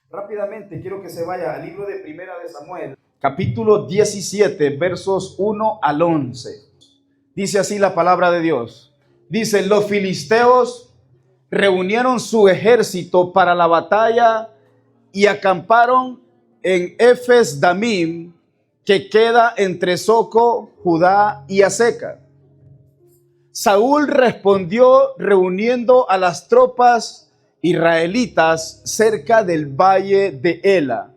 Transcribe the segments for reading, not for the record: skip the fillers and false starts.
Rápidamente quiero que se vaya al libro de Primera de Samuel, capítulo 17, versos 1 al 11. Dice así la palabra de Dios. Dice: los filisteos reunieron su ejército para la batalla y acamparon en Efes Damim, que queda entre Soco, Judá y Aseca. Saúl respondió reuniendo a las tropas israelitas cerca del valle de Ela.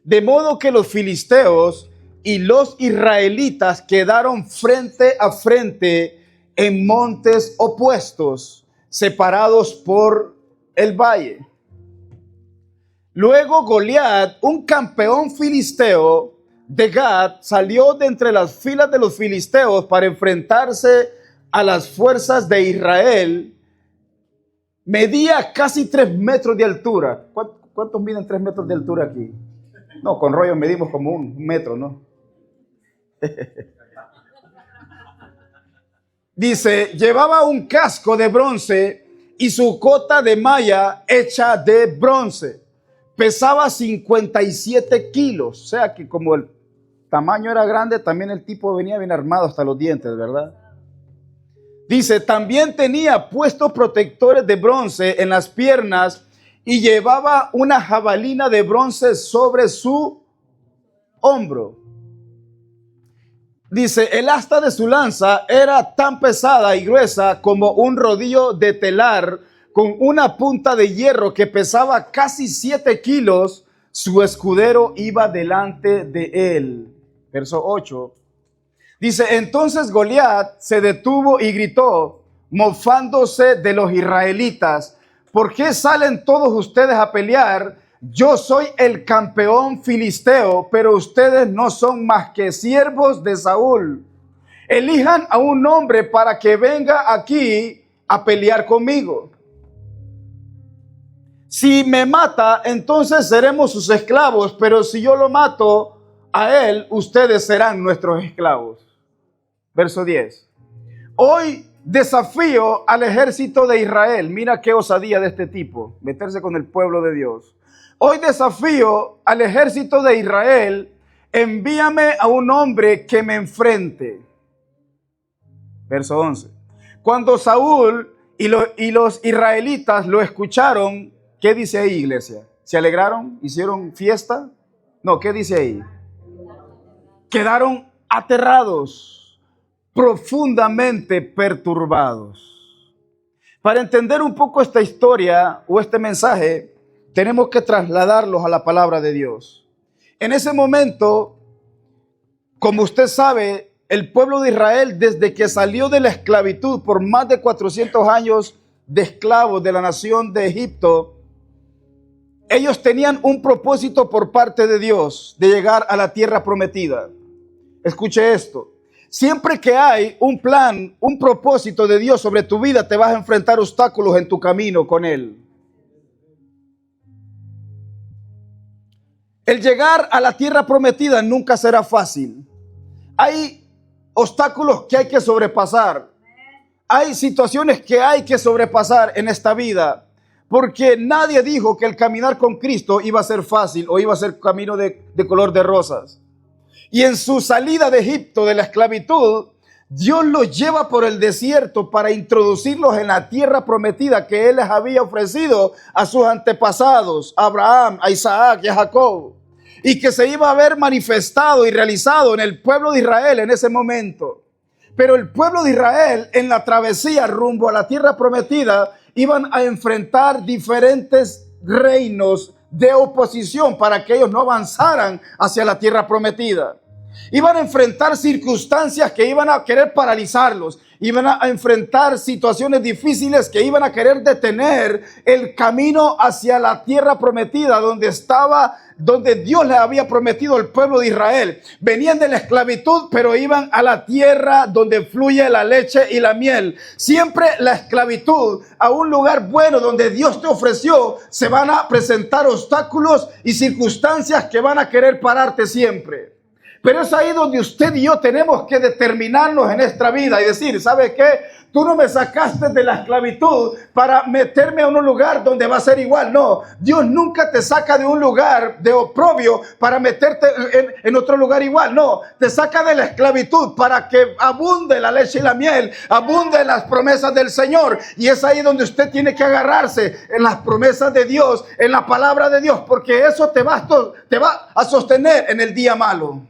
De modo que los filisteos y los israelitas quedaron frente a frente en montes opuestos, separados por el valle. Luego Goliat, un campeón filisteo de Gat, salió de entre las filas de los filisteos para enfrentarse a las fuerzas de Israel. Medía casi 3 metros de altura. ¿Cuántos miden 3 metros de altura aquí? No, con rollo medimos como 1 metro, ¿no? Dice, llevaba un casco de bronce y su cota de malla hecha de bronce. Pesaba 57 kilos. O sea que como el tamaño era grande, también el tipo venía bien armado hasta los dientes, ¿verdad? Dice, también tenía puestos protectores de bronce en las piernas y llevaba una jabalina de bronce sobre su hombro. Dice, el asta de su lanza era tan pesada y gruesa como un rodillo de telar, con una punta de hierro que pesaba casi 7 kilos. Su escudero iba delante de él. Verso 8. Dice, entonces Goliat se detuvo y gritó, mofándose de los israelitas: ¿por qué salen todos ustedes a pelear? Yo soy el campeón filisteo, pero ustedes no son más que siervos de Saúl. Elijan a un hombre para que venga aquí a pelear conmigo. Si me mata, entonces seremos sus esclavos, pero si yo lo mato a él, ustedes serán nuestros esclavos. Verso 10. Hoy desafío al ejército de Israel. Mira qué osadía de este tipo, meterse con el pueblo de Dios. Hoy desafío al ejército de Israel, envíame a un hombre que me enfrente. Verso 11. Cuando Saúl y los israelitas lo escucharon, ¿qué dice ahí, iglesia? ¿Se alegraron? ¿Hicieron fiesta? No, ¿qué dice ahí? Quedaron aterrados, profundamente perturbados. Para entender un poco esta historia o este mensaje, tenemos que trasladarlos a la palabra de Dios. En ese momento, como usted sabe, el pueblo de Israel, desde que salió de la esclavitud por más de 400 años de esclavos de la nación de Egipto, ellos tenían un propósito por parte de Dios de llegar a la tierra prometida. Escuche esto. Siempre que hay un plan, un propósito de Dios sobre tu vida, te vas a enfrentar obstáculos en tu camino con Él. El llegar a la tierra prometida nunca será fácil. Hay obstáculos que hay que sobrepasar. Hay situaciones que hay que sobrepasar en esta vida. Porque nadie dijo que el caminar con Cristo iba a ser fácil o iba a ser camino de color de rosas. Y en su salida de Egipto, de la esclavitud, Dios los lleva por el desierto para introducirlos en la tierra prometida que Él les había ofrecido a sus antepasados, a Abraham, a Isaac y a Jacob, y que se iba a ver manifestado y realizado en el pueblo de Israel en ese momento. Pero el pueblo de Israel, en la travesía rumbo a la tierra prometida, iban a enfrentar diferentes reinos de oposición para que ellos no avanzaran hacia la tierra prometida. Iban a enfrentar circunstancias que iban a querer paralizarlos. Iban a enfrentar situaciones difíciles que iban a querer detener el camino hacia la tierra prometida donde Dios les había prometido al pueblo de Israel. Venían de la esclavitud, pero iban a la tierra donde fluye la leche y la miel. Siempre la esclavitud, a un lugar bueno donde Dios te ofreció, se van a presentar obstáculos y circunstancias que van a querer pararte siempre. Pero es ahí donde usted y yo tenemos que determinarnos en esta vida y decir, ¿sabe qué? Tú no me sacaste de la esclavitud para meterme a un lugar donde va a ser igual. No, Dios nunca te saca de un lugar de oprobio para meterte en otro lugar igual. No, te saca de la esclavitud para que abunde la leche y la miel, abunde las promesas del Señor. Y es ahí donde usted tiene que agarrarse, en las promesas de Dios, en la palabra de Dios, porque eso te va a sostener en el día malo.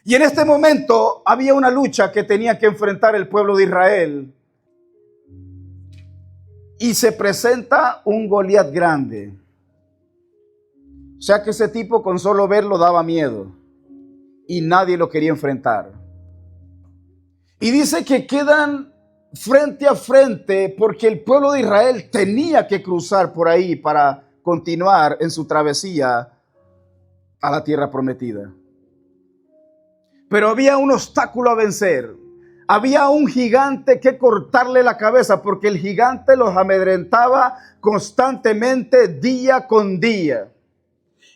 Y en este momento había una lucha que tenía que enfrentar el pueblo de Israel. Y se presenta un Goliat grande. O sea que ese tipo con solo verlo daba miedo. Y nadie lo quería enfrentar. Y dice que quedan frente a frente porque el pueblo de Israel tenía que cruzar por ahí para continuar en su travesía a la tierra prometida. Pero había un obstáculo a vencer. Había un gigante que cortarle la cabeza porque el gigante los amedrentaba constantemente día con día.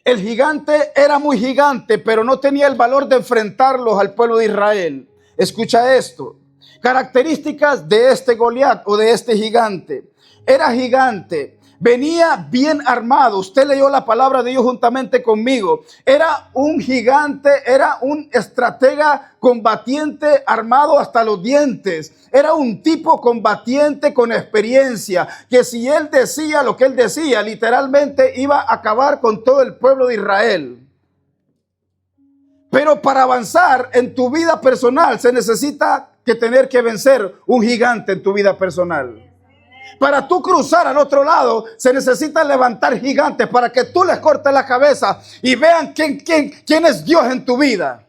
El gigante era muy gigante, pero no tenía el valor de enfrentarlos al pueblo de Israel. Escucha esto. Características de este Goliat o de este gigante. Era gigante. Venía bien armado. Usted leyó la palabra de Dios juntamente conmigo. Era un gigante, era un estratega combatiente armado hasta los dientes. Era un tipo combatiente con experiencia, que si él decía lo que él decía, literalmente iba a acabar con todo el pueblo de Israel. Pero para avanzar en tu vida personal se necesita tener que vencer un gigante en tu vida personal. Para tú cruzar al otro lado, se necesita levantar gigantes para que tú les cortes la cabeza y vean quién es Dios en tu vida.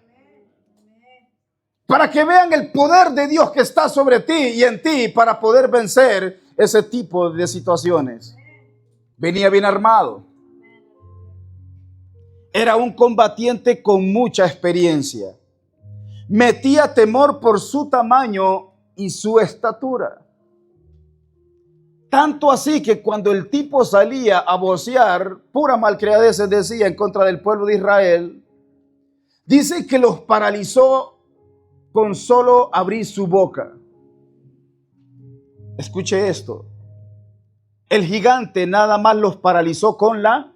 Para que vean el poder de Dios que está sobre ti y en ti para poder vencer ese tipo de situaciones. Venía bien armado. Era un combatiente con mucha experiencia. Metía temor por su tamaño y su estatura. Tanto así que cuando el tipo salía a vocear, pura malcriadez decía en contra del pueblo de Israel, dice que los paralizó con solo abrir su boca. Escuche esto. El gigante nada más los paralizó con la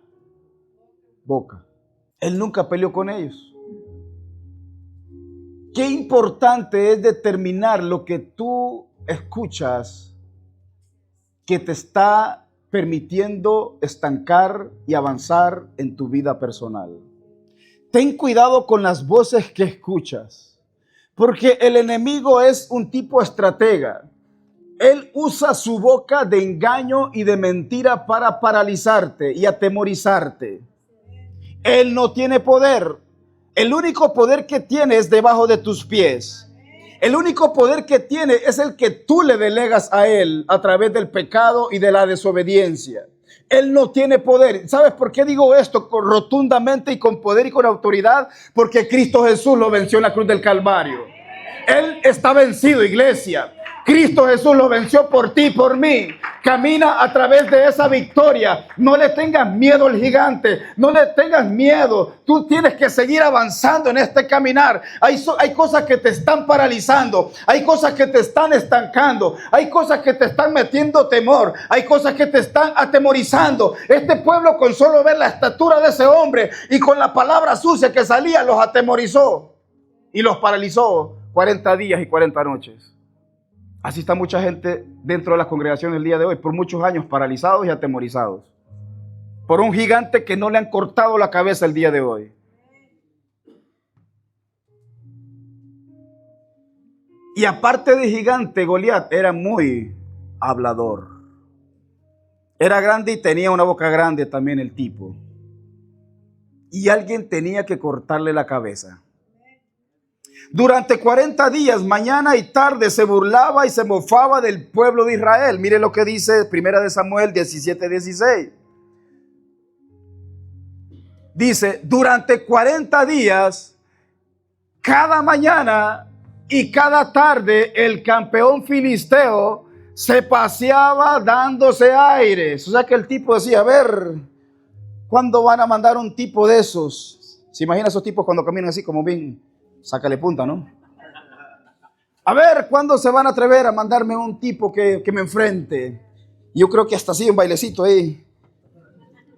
boca. Él nunca peleó con ellos. Qué importante es determinar lo que tú escuchas que te está permitiendo estancar y avanzar en tu vida personal. Ten cuidado con las voces que escuchas, porque el enemigo es un tipo estratega. Él usa su boca de engaño y de mentira para paralizarte y atemorizarte. Él no tiene poder. El único poder que tiene es debajo de tus pies. El único poder que tiene es el que tú le delegas a él a través del pecado y de la desobediencia. Él no tiene poder. ¿Sabes por qué digo esto rotundamente y con poder y con autoridad? Porque Cristo Jesús lo venció en la cruz del Calvario. Él está vencido, iglesia. Cristo Jesús lo venció por ti y por mí. Camina a través de esa victoria. No le tengas miedo al gigante. No le tengas miedo. Tú tienes que seguir avanzando en este caminar. Hay cosas que te están paralizando. Hay cosas que te están estancando. Hay cosas que te están metiendo temor. Hay cosas que te están atemorizando. Este pueblo, con solo ver la estatura de ese hombre y con la palabra sucia que salía, los atemorizó y los paralizó 40 días y 40 noches. Así está mucha gente dentro de las congregaciones el día de hoy, por muchos años paralizados y atemorizados, por un gigante que no le han cortado la cabeza el día de hoy. Y aparte de gigante, Goliat era muy hablador. Era grande y tenía una boca grande también el tipo. Y alguien tenía que cortarle la cabeza. Durante 40 días, mañana y tarde, se burlaba y se mofaba del pueblo de Israel. Mire lo que dice 1 Samuel 17:16. Dice, durante 40 días, cada mañana y cada tarde, el campeón filisteo se paseaba dándose aires. O sea que el tipo decía, a ver, ¿cuándo van a mandar un tipo de esos? ¿Se imagina esos tipos cuando caminan así como bien? Sácale punta, ¿no? A ver, ¿cuándo se van a atrever a mandarme un tipo que me enfrente? Yo creo que hasta así un bailecito ahí.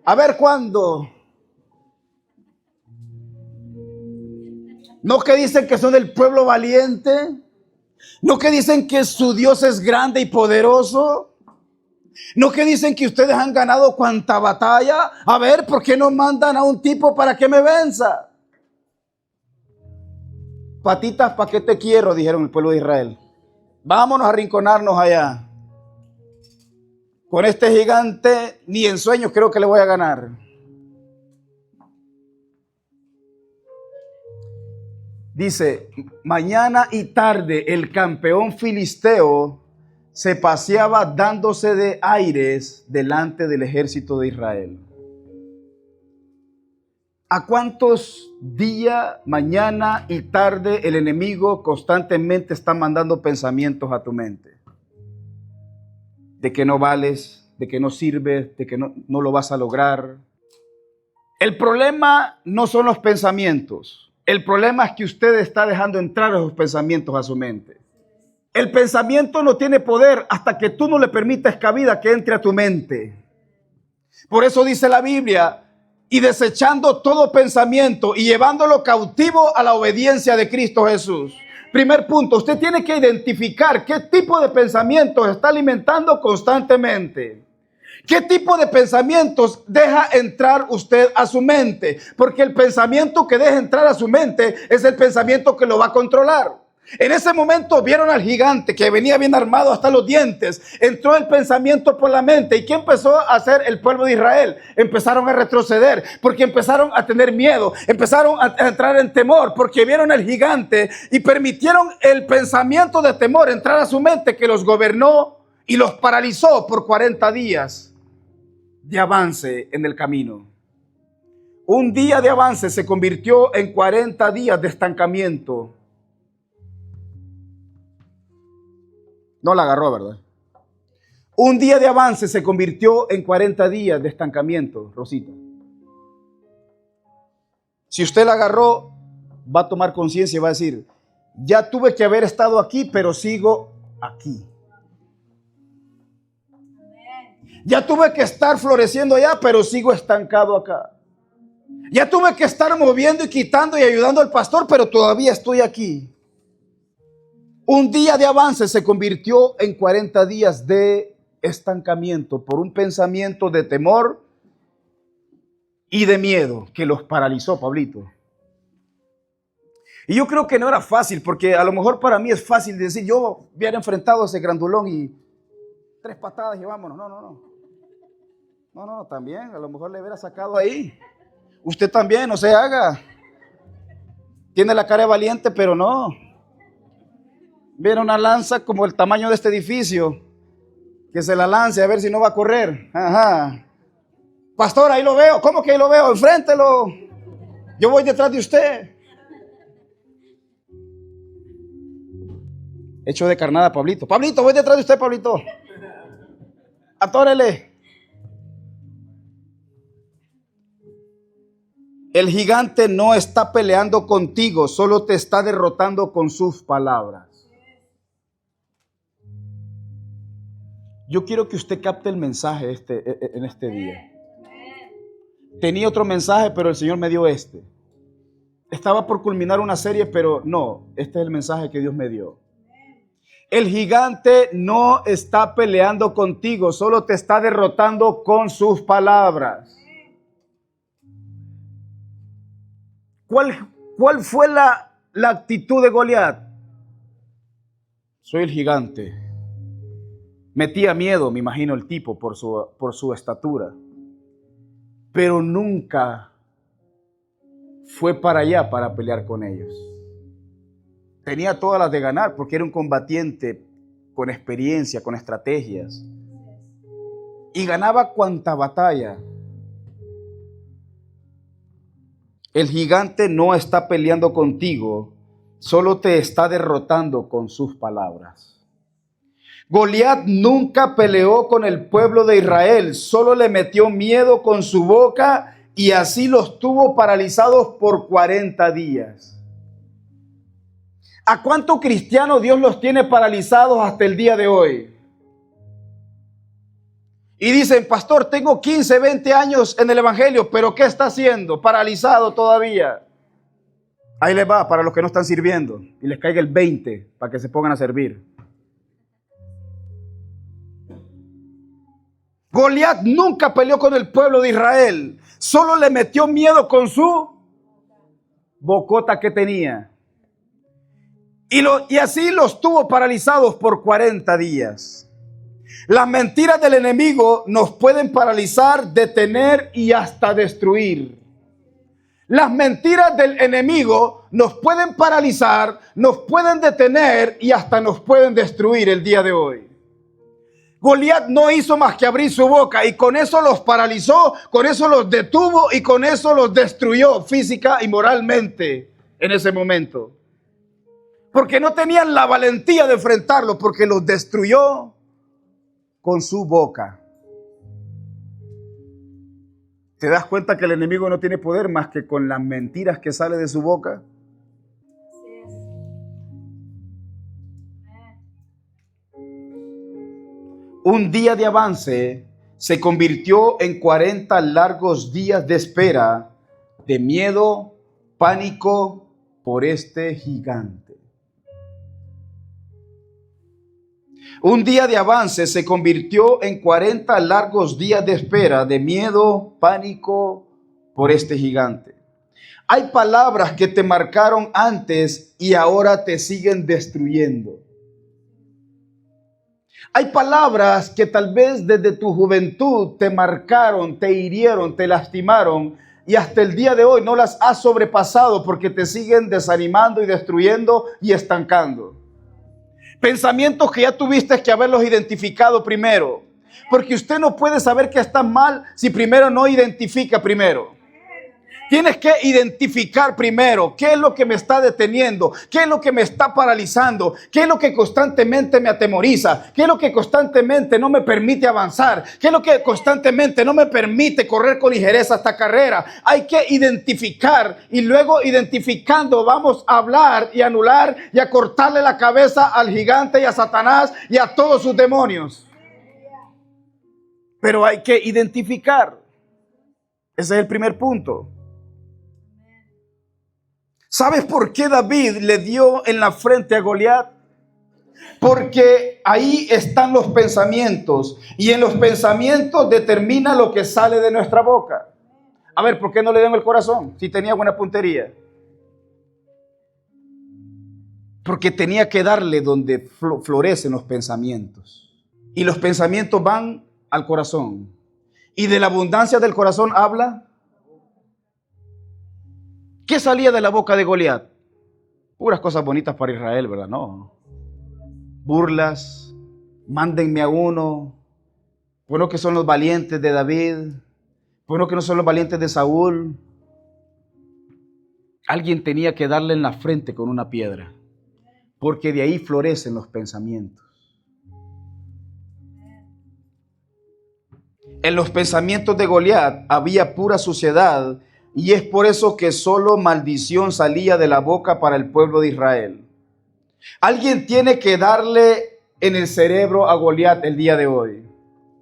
A ver, ¿cuándo? ¿No que dicen que son el pueblo valiente? ¿No que dicen que su Dios es grande y poderoso? ¿No que dicen que ustedes han ganado cuanta batalla? A ver, ¿por qué no mandan a un tipo para que me venza? Patitas, ¿para qué te quiero? Dijeron el pueblo de Israel. Vámonos a arrinconarnos allá. Con este gigante ni en sueños creo que le voy a ganar. Dice, mañana y tarde el campeón filisteo se paseaba dándose de aires delante del ejército de Israel. ¿A cuántos día, mañana y tarde el enemigo constantemente está mandando pensamientos a tu mente? De que no vales, de que no sirves, de que no lo vas a lograr. El problema no son los pensamientos. El problema es que usted está dejando entrar esos pensamientos a su mente. El pensamiento no tiene poder hasta que tú no le permitas cabida que entre a tu mente. Por eso dice la Biblia, y desechando todo pensamiento y llevándolo cautivo a la obediencia de Cristo Jesús. Primer punto, usted tiene que identificar qué tipo de pensamientos está alimentando constantemente. ¿Qué tipo de pensamientos deja entrar usted a su mente? Porque el pensamiento que deja entrar a su mente es el pensamiento que lo va a controlar. En ese momento vieron al gigante que venía bien armado hasta los dientes. Entró el pensamiento por la mente. ¿Y qué empezó a hacer el pueblo de Israel? Empezaron a retroceder porque empezaron a tener miedo. Empezaron a entrar en temor porque vieron al gigante y permitieron el pensamiento de temor entrar a su mente, que los gobernó y los paralizó por 40 días de avance en el camino. Un día de avance se convirtió en 40 días de estancamiento. No la agarró, ¿verdad? Un día de avance se convirtió en 40 días de estancamiento, Rosita. Si usted la agarró, va a tomar conciencia y va a decir, ya tuve que haber estado aquí, pero sigo aquí. Ya tuve que estar floreciendo allá, pero sigo estancado acá. Ya tuve que estar moviendo y quitando y ayudando al pastor, pero todavía estoy aquí. Un día de avance se convirtió en 40 días de estancamiento por un pensamiento de temor y de miedo que los paralizó, Pablito. Y yo creo que no era fácil, porque a lo mejor para mí es fácil decir, yo hubiera enfrentado a ese grandulón y 3 patadas y vámonos. No, también, a lo mejor le hubiera sacado ahí. Usted también, no se haga. Tiene la cara de valiente, pero no. Viene una lanza como el tamaño de este edificio, que se la lance a ver si no va a correr. Ajá. Pastor, ahí lo veo. ¿Cómo que ahí lo veo? Enfréntelo. Yo voy detrás de usted. Hecho de carnada, Pablito. Pablito, voy detrás de usted, Pablito. Atórele. El gigante no está peleando contigo, solo te está derrotando con sus palabras. Yo quiero que usted capte el mensaje en este día. Tenía otro mensaje, pero el Señor me dio este. Estaba por culminar una serie, pero no, este es el mensaje que Dios me dio. El gigante no está peleando contigo, solo te está derrotando con sus palabras. ¿Cuál fue la actitud de Goliat? Soy el gigante. Metía miedo, me imagino, el tipo por su estatura. Pero nunca fue para allá para pelear con ellos. Tenía todas las de ganar porque era un combatiente con experiencia, con estrategias. Y ganaba cuanta batalla. El gigante no está peleando contigo, solo te está derrotando con sus palabras. Goliat nunca peleó con el pueblo de Israel, solo le metió miedo con su boca y así los tuvo paralizados por 40 días. ¿A cuántos cristianos Dios los tiene paralizados hasta el día de hoy? Y dicen, pastor, tengo 15, 20 años en el evangelio, pero ¿qué está haciendo? Paralizado todavía. Ahí les va para los que no están sirviendo y les caiga el 20 para que se pongan a servir. Goliat nunca peleó con el pueblo de Israel, solo le metió miedo con su bocota que tenía. Y así los tuvo paralizados por 40 días. Las mentiras del enemigo nos pueden paralizar, detener y hasta destruir. Las mentiras del enemigo nos pueden paralizar, nos pueden detener y hasta nos pueden destruir el día de hoy. Goliat no hizo más que abrir su boca y con eso los paralizó, con eso los detuvo y con eso los destruyó física y moralmente en ese momento. Porque no tenían la valentía de enfrentarlo, porque los destruyó con su boca. ¿Te das cuenta que el enemigo no tiene poder más que con las mentiras que salen de su boca? Un día de avance se convirtió en 40 largos días de espera, de miedo, pánico por este gigante. Un día de avance se convirtió en 40 largos días de espera, de miedo, pánico por este gigante. Hay palabras que te marcaron antes y ahora te siguen destruyendo. Hay palabras que tal vez desde tu juventud te marcaron, te hirieron, te lastimaron y hasta el día de hoy no las has sobrepasado porque te siguen desanimando y destruyendo y estancando. Pensamientos que ya tuviste que haberlos identificado primero, porque usted no puede saber que está mal si primero no identifica primero. Tienes que identificar primero qué es lo que me está deteniendo, qué es lo que me está paralizando, qué es lo que constantemente me atemoriza, qué es lo que constantemente no me permite avanzar, qué es lo que constantemente no me permite correr con ligereza esta carrera. Hay que identificar y luego identificando vamos a hablar y anular y a cortarle la cabeza al gigante y a Satanás y a todos sus demonios. Pero hay que identificar. Ese es el primer punto. ¿Sabes por qué David le dio en la frente a Goliat? Porque ahí están los pensamientos y en los pensamientos determina lo que sale de nuestra boca. A ver, ¿por qué no le dio en el corazón si tenía buena puntería? Porque tenía que darle donde florecen los pensamientos. Y los pensamientos van al corazón. Y de la abundancia del corazón habla. ¿Qué salía de la boca de Goliat? Puras cosas bonitas para Israel, ¿verdad? No. Burlas, mándenme a uno. Bueno, que son los valientes de David. Bueno, que no son los valientes de Saúl. Alguien tenía que darle en la frente con una piedra, porque de ahí florecen los pensamientos. En los pensamientos de Goliat había pura suciedad. Y es por eso que solo maldición salía de la boca para el pueblo de Israel. Alguien tiene que darle en el cerebro a Goliat el día de hoy.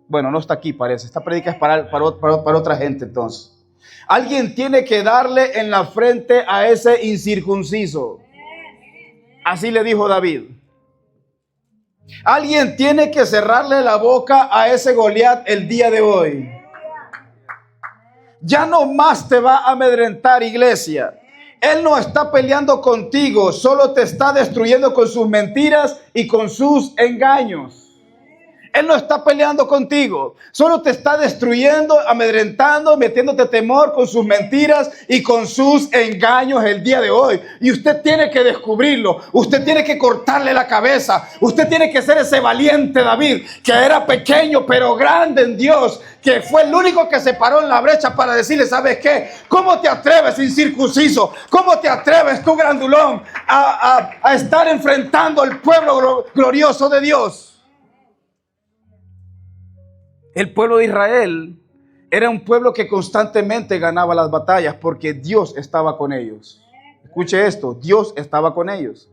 Bueno, no está aquí, parece. Esta predica es para otra gente entonces. Alguien tiene que darle en la frente a ese incircunciso. Así le dijo David. Alguien tiene que cerrarle la boca a ese Goliat el día de hoy. Ya no más te va a amedrentar, iglesia. Él no está peleando contigo, solo te está destruyendo con sus mentiras y con sus engaños. Él no está peleando contigo, solo te está destruyendo, amedrentando, metiéndote temor con sus mentiras y con sus engaños el día de hoy. Y usted tiene que descubrirlo, usted tiene que cortarle la cabeza, usted tiene que ser ese valiente David, que era pequeño pero grande en Dios, que fue el único que se paró en la brecha para decirle, ¿sabes qué? ¿Cómo te atreves, incircunciso? ¿Cómo te atreves, tú grandulón, a estar enfrentando al pueblo glorioso de Dios? El pueblo de Israel era un pueblo que constantemente ganaba las batallas porque Dios estaba con ellos. Escuche esto, Dios estaba con ellos.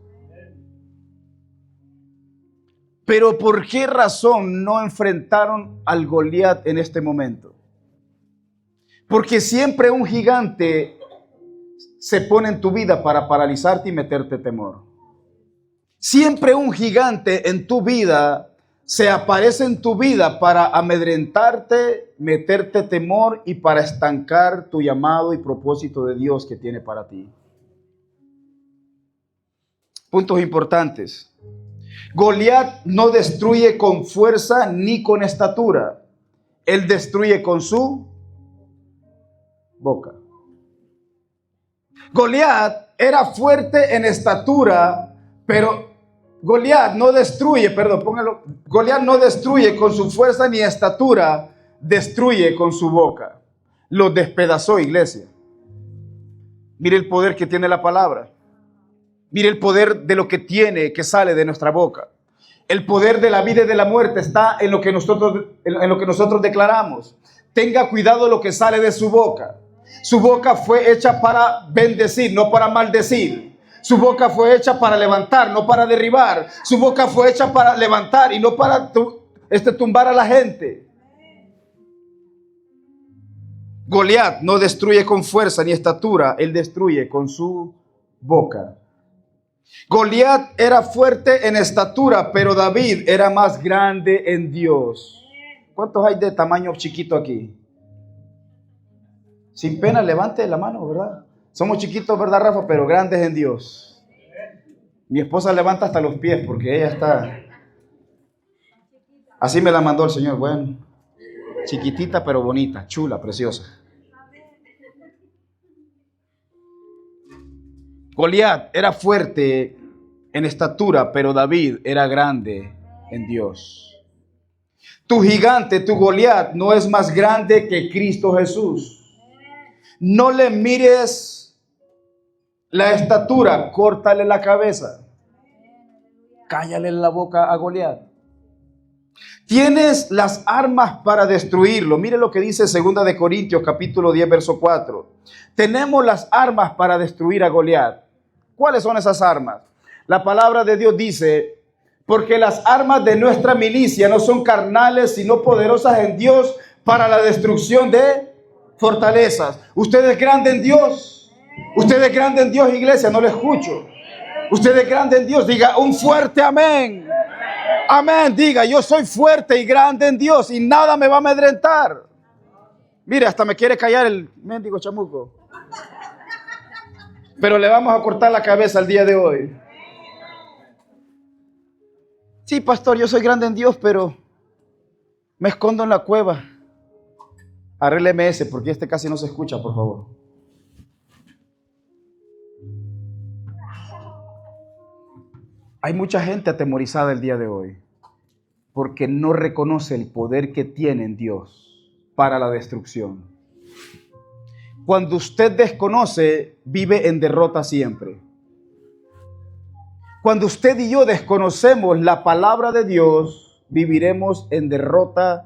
Pero ¿por qué razón no enfrentaron al Goliat en este momento? Porque siempre un gigante se pone en tu vida para paralizarte y meterte temor. Siempre un gigante en tu vida se aparece en tu vida para amedrentarte, meterte temor y para estancar tu llamado y propósito de Dios que tiene para ti. Puntos importantes. Goliat no destruye con fuerza ni con estatura. Él destruye con su boca. Goliat era fuerte en estatura, pero Goliat no destruye, Goliat no destruye con su fuerza ni estatura, destruye con su boca. Lo despedazó, iglesia. Mire el poder que tiene la palabra. Mire el poder de lo que tiene, que sale de nuestra boca. El poder de la vida y de la muerte está en lo que nosotros declaramos. Tenga cuidado lo que sale de su boca. Su boca fue hecha para bendecir, no para maldecir. Su boca fue hecha para levantar, no para derribar. Su boca fue hecha para levantar y no para tumbar a la gente. Goliat no destruye con fuerza ni estatura, él destruye con su boca. Goliat era fuerte en estatura, pero David era más grande en Dios. ¿Cuántos hay de tamaño chiquito aquí? Sin pena, levante la mano, ¿verdad? Somos chiquitos, ¿verdad, Rafa? Pero grandes en Dios. Mi esposa levanta hasta los pies porque ella está... Así me la mandó el Señor. Bueno, chiquitita pero bonita, chula, preciosa. Goliat era fuerte en estatura, pero David era grande en Dios. Tu gigante, tu Goliat, no es más grande que Cristo Jesús. No le mires la estatura, córtale la cabeza. Cállale la boca a Goliat. Tienes las armas para destruirlo. Mire lo que dice 2 de Corintios capítulo 10 verso 4. Tenemos las armas para destruir a Goliat. ¿Cuáles son esas armas? La palabra de Dios dice, porque las armas de nuestra milicia no son carnales, sino poderosas en Dios para la destrucción de fortalezas. ¿Usted es grande en Dios? ¿Usted es grande en Dios, iglesia? No lo escucho. ¿Usted es grande en Dios? Diga un fuerte amén. Amén, diga, yo soy fuerte y grande en Dios y nada me va a amedrentar. Mire, hasta me quiere callar el mendigo chamuco. Pero le vamos a cortar la cabeza el día de hoy. Sí, pastor, yo soy grande en Dios, pero me escondo en la cueva. Arrégleme ese, porque este casi no se escucha, por favor. Hay mucha gente atemorizada el día de hoy porque no reconoce el poder que tiene en Dios para la destrucción. Cuando usted desconoce, vive en derrota siempre. Cuando usted y yo desconocemos la palabra de Dios, viviremos en derrota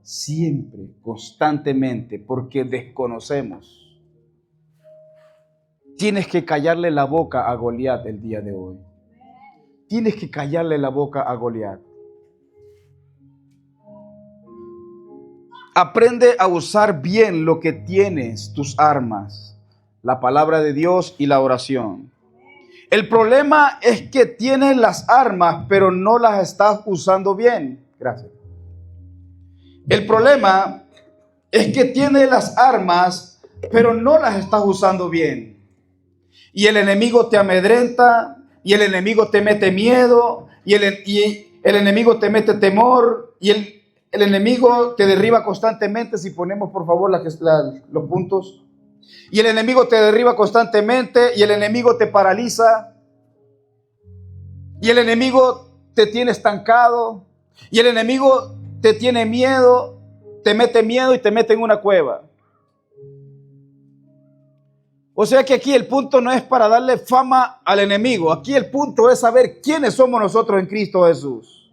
siempre, constantemente, porque desconocemos. Tienes que callarle la boca a Goliat el día de hoy. Tienes que callarle la boca a Goliat. Aprende a usar bien lo que tienes, tus armas, la palabra de Dios y la oración. El problema es que tienes las armas, pero no las estás usando bien. Gracias. El problema es que tienes las armas, pero no las estás usando bien. Y el enemigo te amedrenta, y el enemigo te mete miedo, y el enemigo te mete temor, y el enemigo te derriba constantemente. Si ponemos por favor los puntos. Y el enemigo te derriba constantemente, y el enemigo te paraliza, y el enemigo te tiene estancado, y el enemigo te tiene miedo, te mete miedo y te mete en una cueva. O sea que aquí el punto no es para darle fama al enemigo. Aquí el punto es saber quiénes somos nosotros en Cristo Jesús.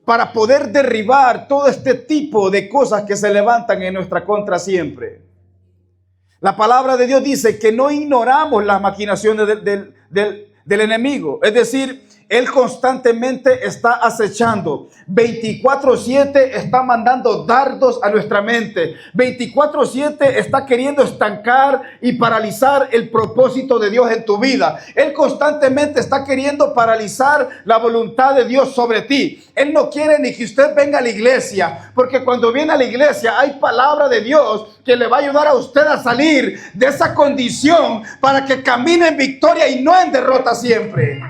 Para poder derribar todo este tipo de cosas que se levantan en nuestra contra siempre. La palabra de Dios dice que no ignoramos las maquinaciones del enemigo. Es decir, Él constantemente está acechando. 24/7 está mandando dardos a nuestra mente. 24/7 está queriendo estancar y paralizar el propósito de Dios en tu vida. Él constantemente está queriendo paralizar la voluntad de Dios sobre ti. Él no quiere ni que usted venga a la iglesia, porque cuando viene a la iglesia hay palabra de Dios que le va a ayudar a usted a salir de esa condición para que camine en victoria y no en derrota siempre.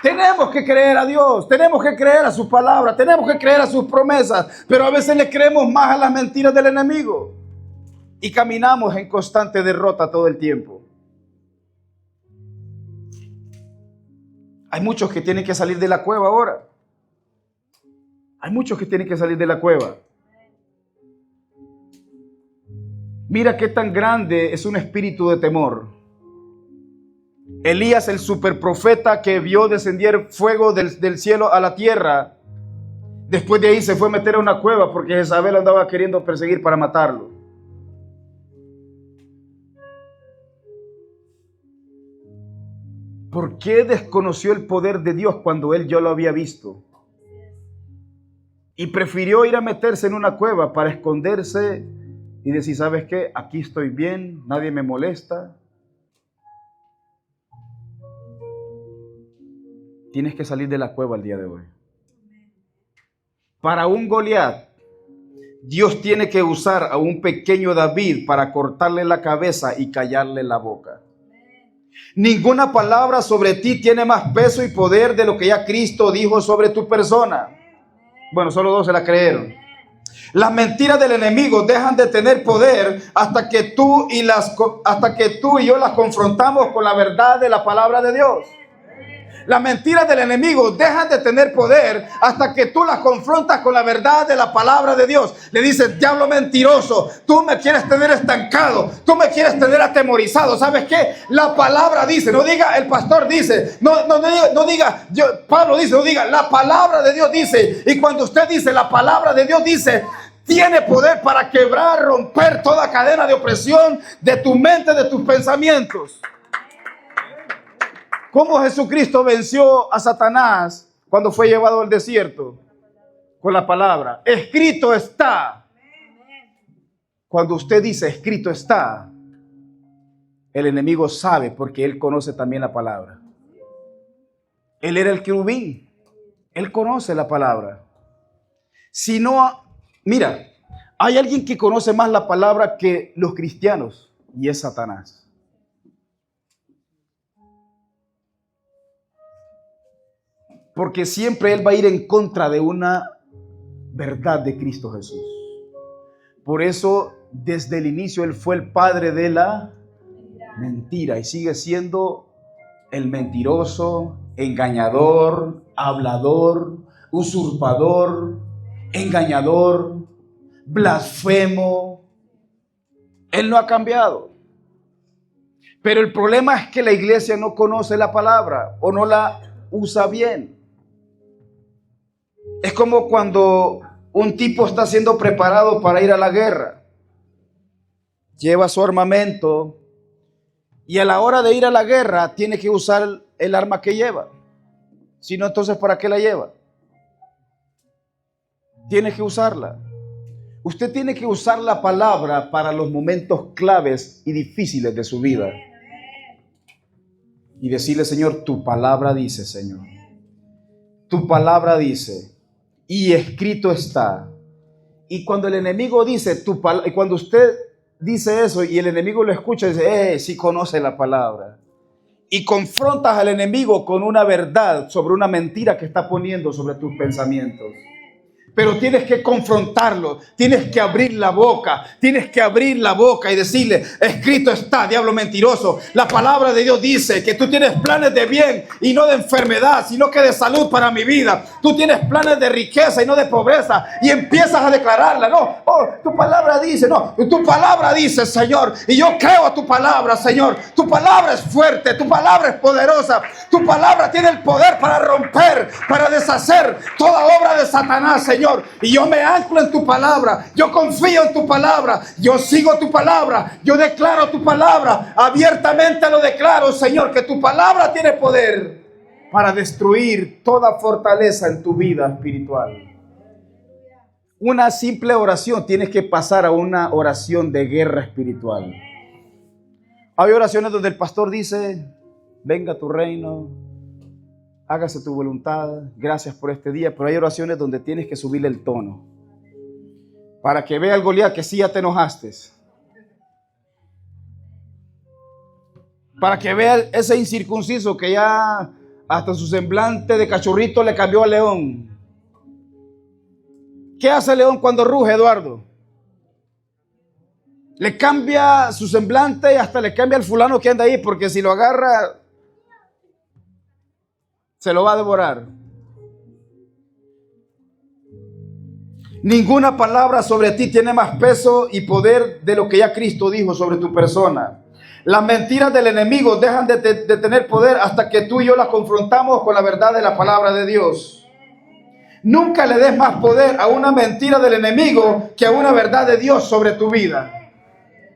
Tenemos que creer a Dios, tenemos que creer a su palabra, tenemos que creer a sus promesas, pero a veces le creemos más a las mentiras del enemigo y caminamos en constante derrota todo el tiempo. Hay muchos que tienen que salir de la cueva ahora. Hay muchos que tienen que salir de la cueva. Mira qué tan grande es un espíritu de temor. Elías, el superprofeta que vio descender fuego del cielo a la tierra, después de ahí se fue a meter a una cueva porque Jezabel andaba queriendo perseguir para matarlo. ¿Por qué desconoció el poder de Dios cuando él ya lo había visto? Y prefirió ir a meterse en una cueva para esconderse y decir, ¿sabes qué? Aquí estoy bien, nadie me molesta. Tienes que salir de la cueva el día de hoy. Para un Goliat, Dios tiene que usar a un pequeño David para cortarle la cabeza y callarle la boca. Ninguna palabra sobre ti tiene más peso y poder de lo que ya Cristo dijo sobre tu persona. Bueno, solo 2 se la creyeron. Las mentiras del enemigo dejan de tener poder hasta que tú y yo las confrontamos con la verdad de la palabra de Dios. Las mentiras del enemigo dejan de tener poder hasta que tú las confrontas con la verdad de la palabra de Dios. Le dices, diablo mentiroso, tú me quieres tener estancado, tú me quieres tener atemorizado. ¿Sabes qué? La palabra dice, no diga el pastor dice, no diga, Pablo dice, no diga, la palabra de Dios dice. Y cuando usted dice, la palabra de Dios dice, tiene poder para quebrar, romper toda cadena de opresión de tu mente, de tus pensamientos. ¿Cómo Jesucristo venció a Satanás cuando fue llevado al desierto? Con la palabra. Escrito está. Cuando usted dice escrito está, el enemigo sabe porque él conoce también la palabra. Él era el querubín. Él conoce la palabra. Si no, mira, hay alguien que conoce más la palabra que los cristianos y es Satanás. Porque siempre él va a ir en contra de una verdad de Cristo Jesús. Por eso, desde el inicio, él fue el padre de la mentira y sigue siendo el mentiroso, engañador, hablador, usurpador, engañador, blasfemo. Él no ha cambiado. Pero el problema es que la iglesia no conoce la palabra o no la usa bien. Es como cuando un tipo está siendo preparado para ir a la guerra. Lleva su armamento y a la hora de ir a la guerra tiene que usar el arma que lleva. Si no, entonces ¿para qué la lleva? Tiene que usarla. Usted tiene que usar la palabra para los momentos claves y difíciles de su vida. Y decirle, Señor, tu palabra dice, Señor. Tu palabra dice. Y escrito está. Y cuando el enemigo dice y cuando usted dice eso y el enemigo lo escucha, dice, sí conoce la palabra. Y confrontas al enemigo con una verdad sobre una mentira que está poniendo sobre tus pensamientos. Pero tienes que confrontarlo, tienes que abrir la boca y decirle, escrito está, diablo mentiroso. La palabra de Dios dice que tú tienes planes de bien y no de enfermedad, sino que de salud para mi vida. Tú tienes planes de riqueza y no de pobreza. Y empiezas a declararla, no, Oh, tu palabra dice, no, tu palabra dice, Señor, y yo creo a tu palabra, Señor. Tu palabra es fuerte, tu palabra es poderosa, tu palabra tiene el poder para romper, para deshacer toda obra de Satanás, Señor. Y yo me anclo en tu palabra, yo confío en tu palabra, yo sigo tu palabra, yo declaro tu palabra, abiertamente lo declaro, Señor, que tu palabra tiene poder para destruir toda fortaleza en tu vida espiritual. Una simple oración tienes que pasar a una oración de guerra espiritual. Hay oraciones donde el pastor dice, venga tu reino, hágase tu voluntad, gracias por este día. Pero hay oraciones donde tienes que subirle el tono para que vea el Goliat que sí ya te enojaste. Para que vea ese incircunciso que ya hasta su semblante de cachorrito le cambió al león. ¿Qué hace el león cuando ruge, Eduardo? Le cambia su semblante y hasta le cambia al fulano que anda ahí, porque si lo agarra, se lo va a devorar. Ninguna palabra sobre ti tiene más peso y poder de lo que ya Cristo dijo sobre tu persona. Las mentiras del enemigo dejan de tener poder hasta que tú y yo las confrontamos con la verdad de la palabra de Dios. Nunca le des más poder a una mentira del enemigo que a una verdad de Dios sobre tu vida.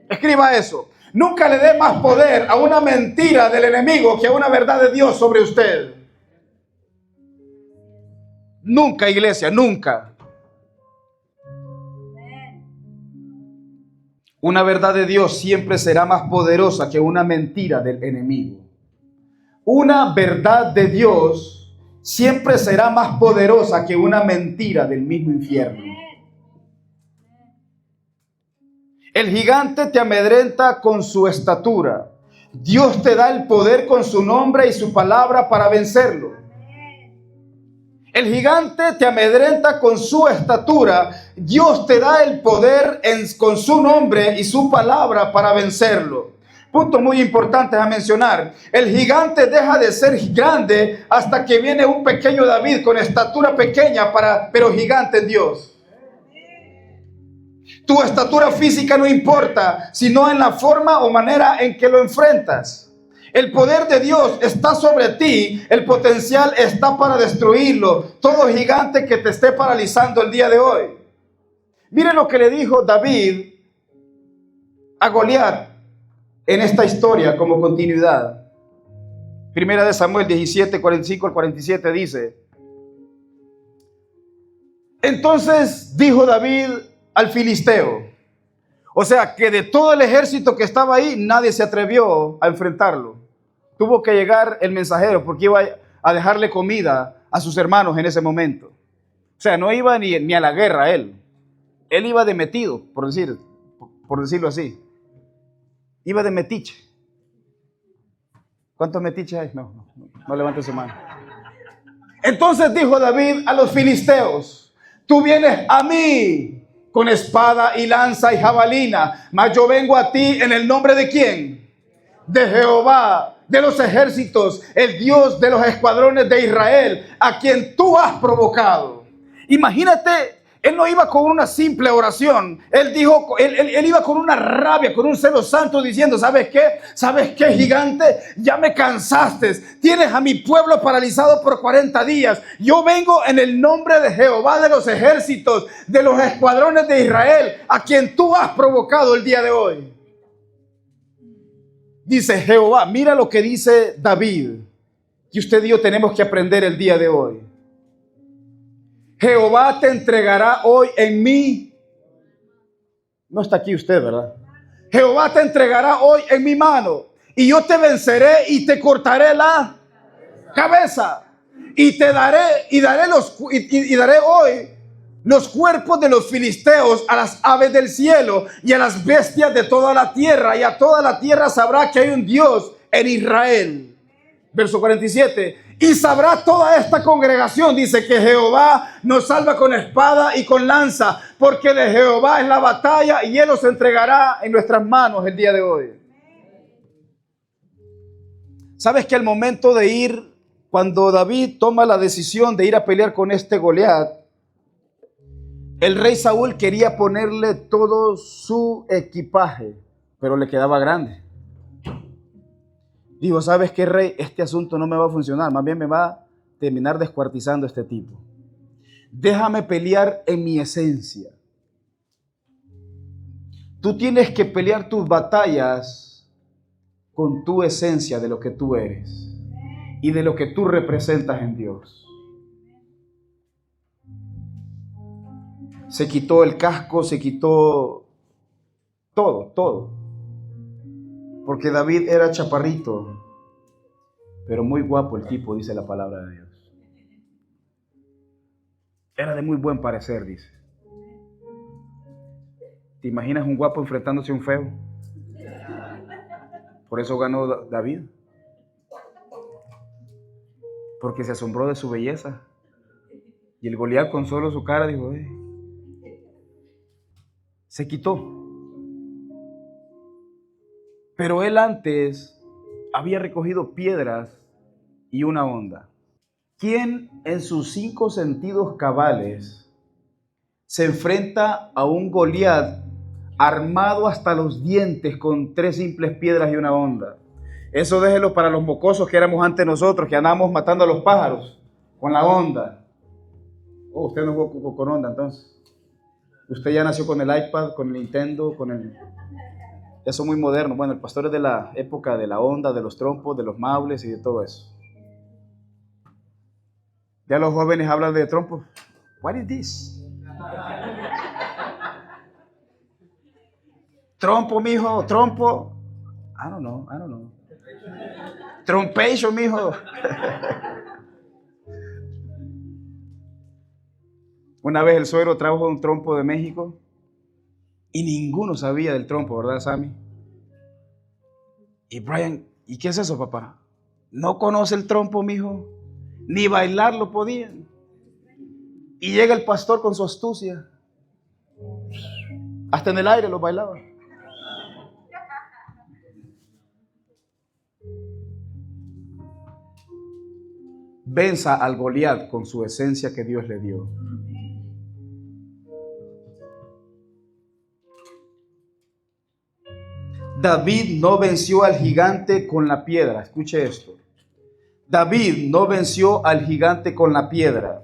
Escriba eso. Nunca le des más poder a una mentira del enemigo que a una verdad de Dios sobre usted. Nunca, iglesia, nunca. Una verdad de Dios siempre será más poderosa que una mentira del enemigo. Una verdad de Dios siempre será más poderosa que una mentira del mismo infierno. El gigante te amedrenta con su estatura. Dios te da el poder con su nombre y su palabra para vencerlo. El gigante te amedrenta con su estatura. Dios te da el poder con su nombre y su palabra para vencerlo. Punto muy importante a mencionar. El gigante deja de ser grande hasta que viene un pequeño David con estatura pequeña, pero gigante en Dios. Tu estatura física no importa, sino en la forma o manera en que lo enfrentas. El poder de Dios está sobre ti, el potencial está para destruirlo. Todo gigante que te esté paralizando el día de hoy. Mire lo que le dijo David a Goliat en esta historia como continuidad. Primera de Samuel 17, 45 al 47 dice: entonces dijo David al filisteo, o sea que de todo el ejército que estaba ahí, nadie se atrevió a enfrentarlo. Tuvo que llegar el mensajero porque iba a dejarle comida a sus hermanos en ese momento. O sea, no iba ni a la guerra él. Él iba de metido, por decirlo así. Iba de metiche. ¿Cuántos metiches hay? No levante su mano. Entonces dijo David a los filisteos: tú vienes a mí con espada y lanza y jabalina, mas yo vengo a ti en el nombre de ¿quién? De Jehová de los ejércitos, el Dios de los escuadrones de Israel, a quien tú has provocado. Imagínate, él no iba con una simple oración. Él dijo, él iba con una rabia, con un celo santo, diciendo: ¿sabes qué? ¿Sabes qué, gigante? Ya me cansaste. Tienes a mi pueblo paralizado por 40 días. Yo vengo en el nombre de Jehová de los ejércitos, de los escuadrones de Israel, a quien tú has provocado el día de hoy. Dice Jehová, mira lo que dice David, que usted y yo tenemos que aprender el día de hoy. Jehová te entregará hoy en mí. No está aquí usted, ¿verdad? Jehová te entregará hoy en mi mano, y yo te venceré y te cortaré la cabeza. Y te daré, y daré hoy los cuerpos de los filisteos a las aves del cielo y a las bestias de toda la tierra, y a toda la tierra sabrá que hay un Dios en Israel. Verso 47. Y sabrá toda esta congregación, dice, que Jehová nos salva con espada y con lanza, porque de Jehová es la batalla y Él los entregará en nuestras manos el día de hoy. ¿Sabes que al momento de ir, cuando David toma la decisión de ir a pelear con este Goliat, El rey Saúl quería ponerle todo su equipaje, pero le quedaba grande. Digo, ¿sabes qué, rey? Este asunto no me va a funcionar, más bien me va a terminar descuartizando este tipo. Déjame pelear en mi esencia. Tú tienes que pelear tus batallas con tu esencia de lo que tú eres y de lo que tú representas en Dios. Se quitó el casco, se quitó todo. Porque David era chaparrito, pero muy guapo el tipo, dice la palabra de Dios. Era de muy buen parecer, dice. ¿Te imaginas un guapo enfrentándose a un feo? Por eso ganó David. Porque se asombró de su belleza. Y el Goliat con solo su cara dijo, se quitó. Pero él antes había recogido piedras y una honda. ¿Quién en sus 5 sentidos cabales se enfrenta a un Goliat armado hasta los dientes con 3 simples piedras y una honda? Eso déjelo para los mocosos que éramos antes nosotros, que andábamos matando a los pájaros con la honda. Oh, usted no jugó con honda entonces. Usted ya nació con el iPad, con el Nintendo, con el... Ya son muy modernos. Bueno, el pastor es de la época de la honda, de los trompos, de los mables y de todo eso. Ya los jóvenes hablan de trompos. What is this? Trompo, mijo, trompo. I don't know. Trompation, mijo. Una vez el suegro trajo un trompo de México y ninguno sabía del trompo, ¿verdad, Sammy? Y Brian, ¿y qué es eso, papá? No conoce el trompo, mijo. Ni bailarlo podían. Y llega el pastor con su astucia. Hasta en el aire lo bailaba. Venza al Goliat con su esencia que Dios le dio. David no venció al gigante con la piedra. Escuche esto. David no venció al gigante con la piedra.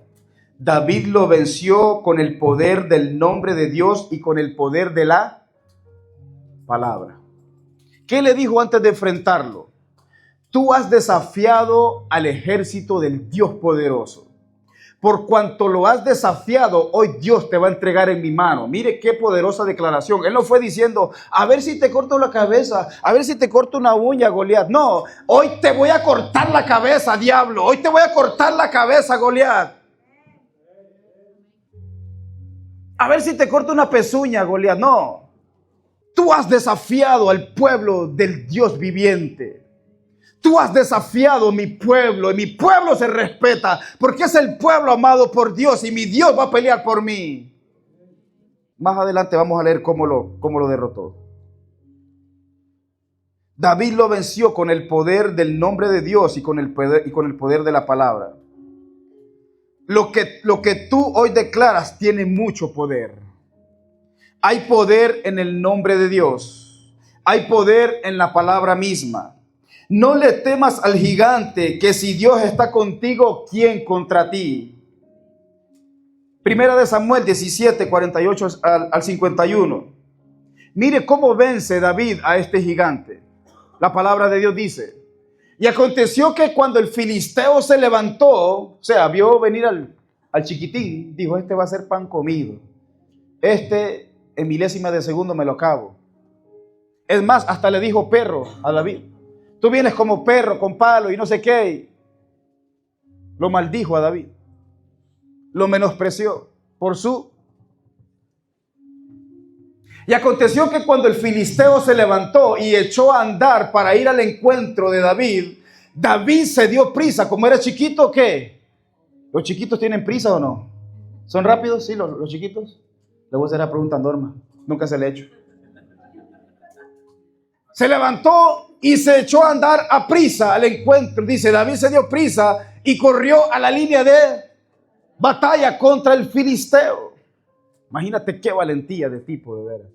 David lo venció con el poder del nombre de Dios y con el poder de la palabra. ¿Qué le dijo antes de enfrentarlo? Tú has desafiado al ejército del Dios poderoso. Por cuanto lo has desafiado, hoy Dios te va a entregar en mi mano. Mire qué poderosa declaración. Él no fue diciendo, a ver si te corto la cabeza, a ver si te corto una uña, Goliat. No, hoy te voy a cortar la cabeza, diablo. Hoy te voy a cortar la cabeza, Goliat. A ver si te corto una pezuña, Goliat. No, tú has desafiado al pueblo del Dios viviente. Tú has desafiado mi pueblo y mi pueblo se respeta porque es el pueblo amado por Dios y mi Dios va a pelear por mí. Más adelante vamos a leer cómo lo derrotó. David lo venció con el poder del nombre de Dios y con el poder de la palabra. Lo que tú hoy declaras tiene mucho poder. Hay poder en el nombre de Dios. Hay poder en la palabra misma. No le temas al gigante, que si Dios está contigo, ¿quién contra ti? Primera de Samuel 17, 48 al 51. Mire cómo vence David a este gigante. La palabra de Dios dice, y aconteció que cuando el filisteo se levantó, o sea, vio venir al chiquitín, dijo, este va a ser pan comido. Este en milésima de segundo me lo acabo. Es más, hasta le dijo perro a David. Tú vienes como perro con palo y no sé qué. Lo maldijo a David. Lo menospreció por su... Y aconteció que cuando el filisteo se levantó y echó a andar para ir al encuentro de David, David se dio prisa. Como era chiquito, ¿qué? ¿Los chiquitos tienen prisa o no? ¿Son rápidos? Sí, los chiquitos. Le voy a hacer la pregunta a Norma. Nunca se le ha hecho. Se levantó y se echó a andar a prisa al encuentro. Dice, David se dio prisa y corrió a la línea de batalla contra el filisteo. Imagínate qué valentía de tipo, de veras.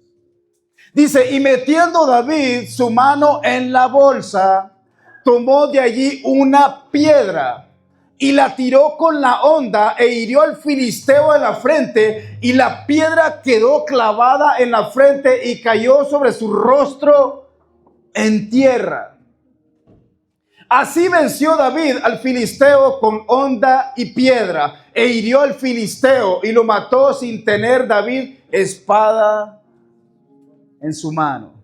Dice, y metiendo David su mano en la bolsa, tomó de allí una piedra y la tiró con la honda e hirió al filisteo en la frente, y la piedra quedó clavada en la frente y cayó sobre su rostro en tierra. Así venció David al filisteo con honda y piedra, e hirió al filisteo y lo mató sin tener David espada en su mano.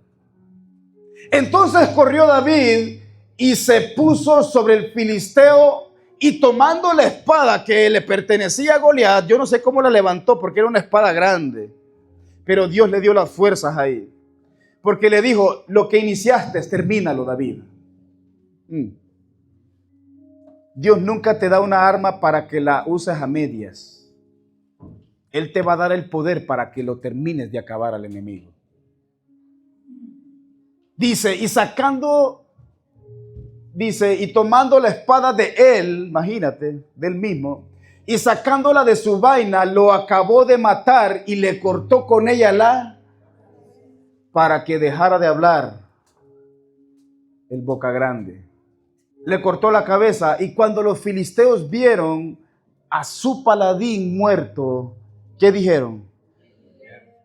Entonces corrió David y se puso sobre el filisteo, y tomando la espada que le pertenecía a Goliat, yo no sé cómo la levantó porque era una espada grande, pero Dios le dio las fuerzas ahí, porque le dijo, lo que iniciaste, termínalo, David. Dios nunca te da una arma para que la uses a medias. Él te va a dar el poder para que lo termines de acabar al enemigo. Dice, y tomando la espada de él, imagínate, del mismo, y sacándola de su vaina, lo acabó de matar y le cortó con ella para que dejara de hablar el boca grande. Le cortó la cabeza, y cuando los filisteos vieron a su paladín muerto, ¿qué dijeron?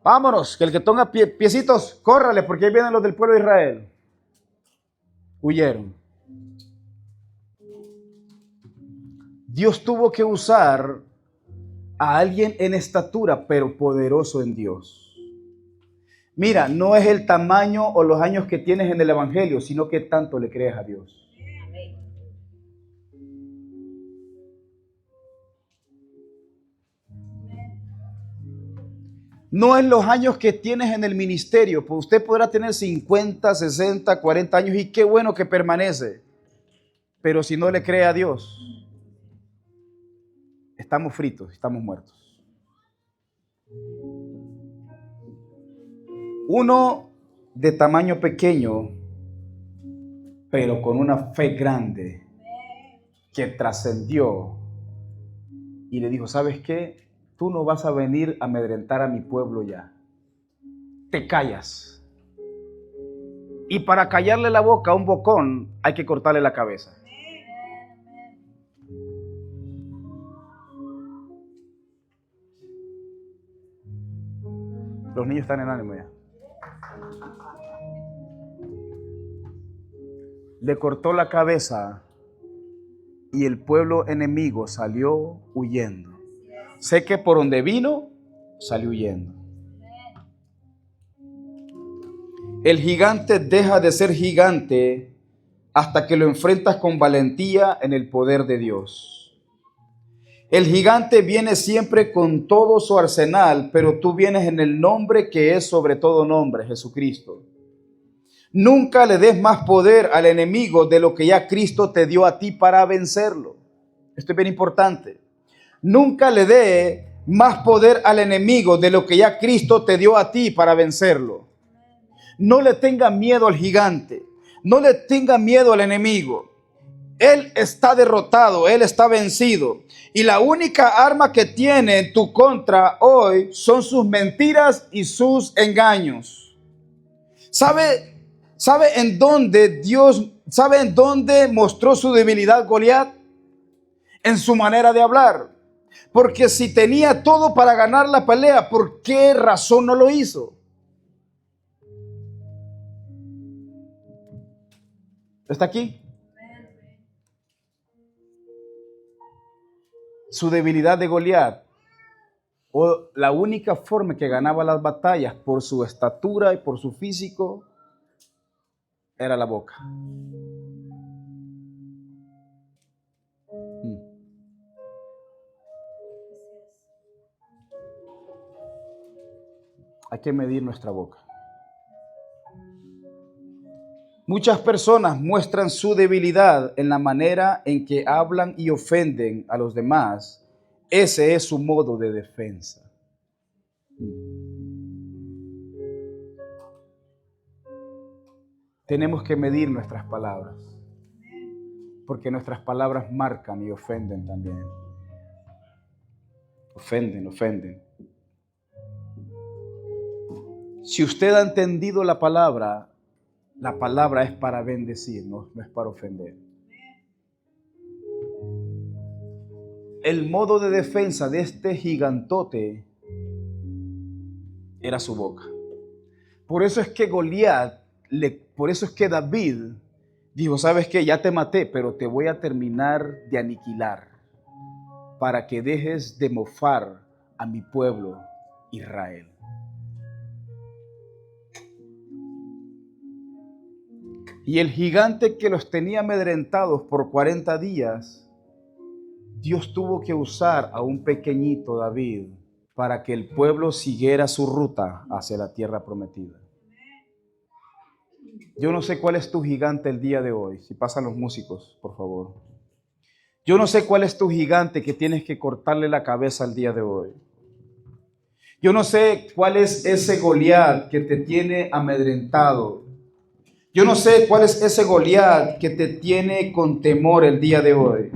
Vámonos, que el que tenga piecitos, córrale, porque ahí vienen los del pueblo de Israel. Huyeron. Dios tuvo que usar a alguien en estatura, pero poderoso en Dios. Mira, no es el tamaño o los años que tienes en el evangelio, sino que tanto le crees a Dios. No en los años que tienes en el ministerio, pues usted podrá tener 50, 60, 40 años y qué bueno que permanece. Pero si no le cree a Dios, estamos fritos, estamos muertos. Uno de tamaño pequeño, pero con una fe grande, que trascendió y le dijo, ¿sabes qué? Tú no vas a venir a amedrentar a mi pueblo ya. Te callas. Y para callarle la boca a un bocón hay que cortarle la cabeza. Los niños están en ánimo ya. Le cortó la cabeza y el pueblo enemigo salió huyendo. Sé que por donde vino, salió huyendo. El gigante deja de ser gigante hasta que lo enfrentas con valentía en el poder de Dios. El gigante viene siempre con todo su arsenal, pero tú vienes en el nombre que es sobre todo nombre, Jesucristo. Nunca le des más poder al enemigo de lo que ya Cristo te dio a ti para vencerlo. Esto es bien importante. Nunca le dé más poder al enemigo de lo que ya Cristo te dio a ti para vencerlo. No le tenga miedo al gigante. No le tenga miedo al enemigo. Él está derrotado, él está vencido. Y la única arma que tiene en tu contra hoy son sus mentiras y sus engaños. ¿Sabe en dónde mostró su debilidad Goliat? En su manera de hablar. Porque si tenía todo para ganar la pelea, ¿por qué razón no lo hizo? ¿Está aquí? Su debilidad de Goliat, o la única forma que ganaba las batallas por su estatura y por su físico, era la boca. Hay que medir nuestra boca. Muchas personas muestran su debilidad en la manera en que hablan y ofenden a los demás. Ese es su modo de defensa. Tenemos que medir nuestras palabras, porque nuestras palabras marcan y ofenden también. Ofenden. Si usted ha entendido la palabra es para bendecir, no es para ofender. El modo de defensa de este gigantote era su boca. Por eso es que David dijo, ¿sabes qué? Ya te maté, pero te voy a terminar de aniquilar para que dejes de mofar a mi pueblo Israel. Y el gigante que los tenía amedrentados por 40 días, Dios tuvo que usar a un pequeñito David para que el pueblo siguiera su ruta hacia la tierra prometida. Yo no sé cuál es tu gigante el día de hoy. Si pasan los músicos, por favor. Yo no sé cuál es tu gigante que tienes que cortarle la cabeza el día de hoy. Yo no sé cuál es ese Goliat que te tiene amedrentado. Yo no sé cuál es ese Goliat que te tiene con temor el día de hoy.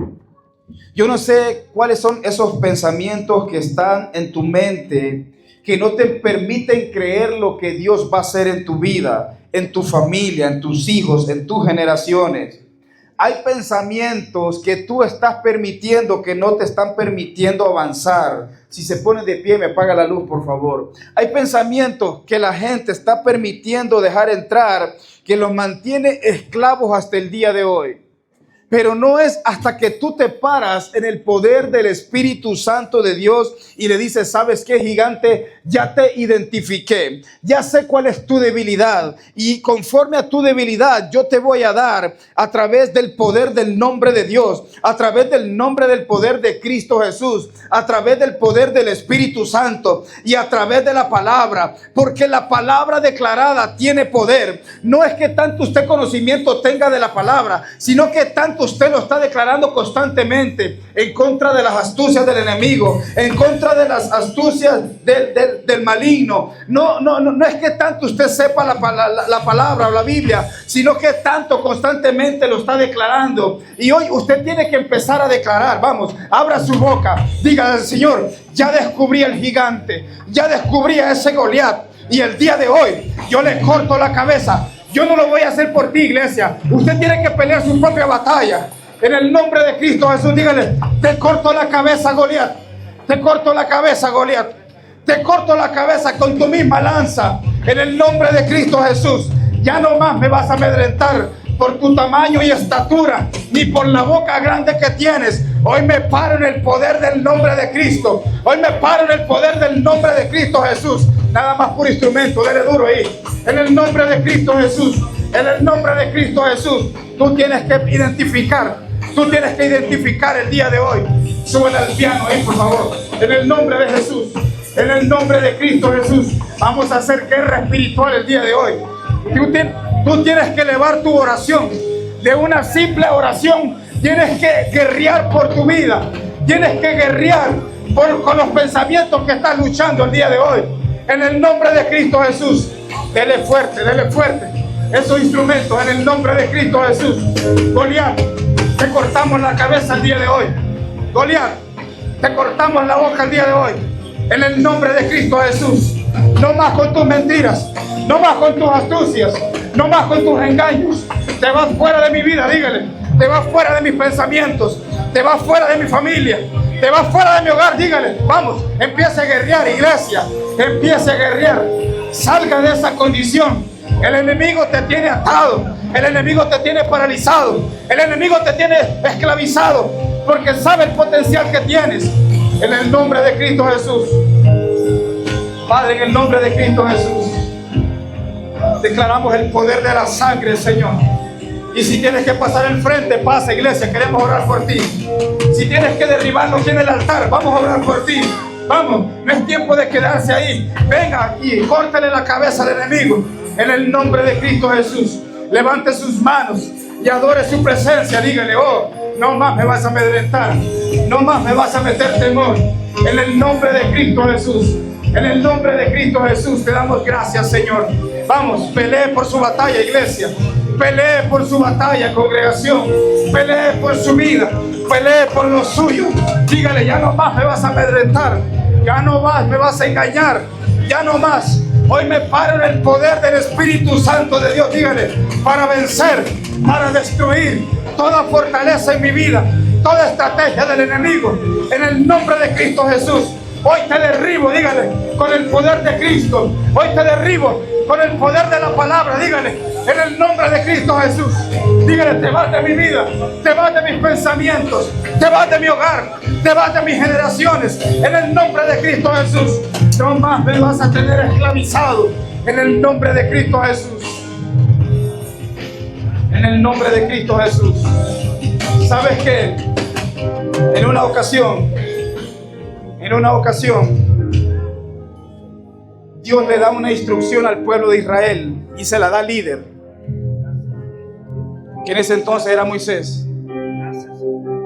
Yo no sé cuáles son esos pensamientos que están en tu mente que no te permiten creer lo que Dios va a hacer en tu vida, en tu familia, en tus hijos, en tus generaciones. Hay pensamientos que tú estás permitiendo que no te están permitiendo avanzar. Si se pone de pie, me apaga la luz, por favor. Hay pensamientos que la gente está permitiendo dejar entrar, que los mantiene esclavos hasta el día de hoy. Pero no es hasta que tú te paras en el poder del Espíritu Santo de Dios y le dices, ¿sabes qué, gigante? Ya te identifiqué, ya sé cuál es tu debilidad y conforme a tu debilidad yo te voy a dar a través del poder del nombre de Dios, a través del nombre del poder de Cristo Jesús, a través del poder del Espíritu Santo y a través de la palabra, porque la palabra declarada tiene poder. No es que tanto usted conocimiento tenga de la palabra, sino que tanto usted lo está declarando constantemente en contra de las astucias del enemigo, en contra de las astucias del maligno. No es que tanto usted sepa la palabra o la Biblia, sino que tanto constantemente lo está declarando. Y hoy usted tiene que empezar a declarar. Vamos, abra su boca, diga al Señor, ya descubrí el gigante, ya descubrí a ese Goliat, y el día de hoy yo le corto la cabeza. Yo no lo voy a hacer por ti, iglesia. Usted tiene que pelear su propia batalla. En el nombre de Cristo Jesús, dígale, te corto la cabeza, Goliat. Te corto la cabeza, Goliat. Te corto la cabeza con tu misma lanza. En el nombre de Cristo Jesús. Ya no más me vas a amedrentar por tu tamaño y estatura, ni por la boca grande que tienes. Hoy me paro en el poder del nombre de Cristo. Hoy me paro en el poder del nombre de Cristo Jesús. Nada más por instrumento, dele duro ahí. En el nombre de Cristo Jesús. En el nombre de Cristo Jesús. Tú tienes que identificar. Tú tienes que identificar el día de hoy. Súbele al piano ahí, por favor. En el nombre de Jesús. En el nombre de Cristo Jesús. Vamos a hacer guerra espiritual el día de hoy. Tú tienes que elevar tu oración. De una simple oración tienes que guerrear por tu vida. Tienes que guerrear con los pensamientos que estás luchando el día de hoy. En el nombre de Cristo Jesús. Dele fuerte esos instrumentos en el nombre de Cristo Jesús. Goliat, te cortamos la cabeza el día de hoy. Goliat, te cortamos la boca el día de hoy. En el nombre de Cristo Jesús. No más con tus mentiras. No más con tus astucias. No más con tus engaños. Te vas fuera de mi vida, dígale. Te vas fuera de mis pensamientos. Te vas fuera de mi familia. Te vas fuera de mi hogar, dígale. Vamos, empiece a guerrear, iglesia. Empiece a guerrear. Salga de esa condición. El enemigo te tiene atado. El enemigo te tiene paralizado. El enemigo te tiene esclavizado. Porque sabe el potencial que tienes. En el nombre de Cristo Jesús. Padre, en el nombre de Cristo Jesús. Declaramos el poder de la sangre, Señor. Y si tienes que pasar al frente, pasa, iglesia, queremos orar por ti. Si tienes que derribarnos aquí en el altar, vamos a orar por ti. Vamos, no es tiempo de quedarse ahí. Venga aquí, córtale la cabeza al enemigo. En el nombre de Cristo Jesús. Levante sus manos y adore su presencia. Dígale, oh, no más me vas a amedrentar. No más me vas a meter temor. En el nombre de Cristo Jesús. En el nombre de Cristo Jesús te damos gracias, Señor. Vamos, pelee por su batalla, iglesia. Pelee por su batalla, congregación. Pelee por su vida. Pelee por lo suyo. Dígale, ya no más me vas a amedrentar. Ya no más me vas a engañar. Ya no más. Hoy me paro en el poder del Espíritu Santo de Dios, dígale, para vencer, para destruir toda fortaleza en mi vida, toda estrategia del enemigo, en el nombre de Cristo Jesús. Hoy te derribo, dígale, con el poder de Cristo. Hoy te derribo con el poder de la palabra, dígale, en el nombre de Cristo Jesús. Dígale, te vas de mi vida, te vas de mis pensamientos, te vas de mi hogar, te vas de mis generaciones, en el nombre de Cristo Jesús. No más me vas a tener esclavizado, en el nombre de Cristo Jesús. En el nombre de Cristo Jesús. ¿Sabes qué? En una ocasión, Dios le da una instrucción al pueblo de Israel y se la da al líder, que en ese entonces era Moisés.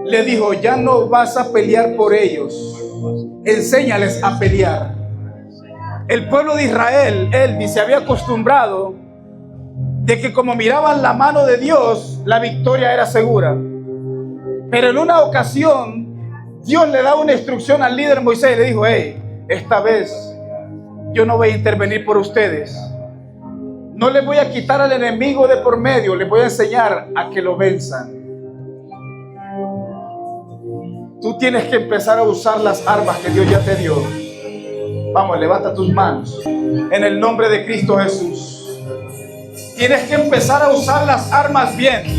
Le dijo, ya no vas a pelear por ellos, enséñales a pelear. El pueblo de Israel, él se había acostumbrado de que como miraban la mano de Dios, la victoria era segura. Pero en una ocasión, Dios le da una instrucción al líder Moisés y le dijo, hey, esta vez yo no voy a intervenir por ustedes. No les voy a quitar al enemigo de por medio, les voy a enseñar a que lo venzan. Tú tienes que empezar a usar las armas que Dios ya te dio. Vamos, levanta tus manos en el nombre de Cristo Jesús. Tienes que empezar a usar las armas bien.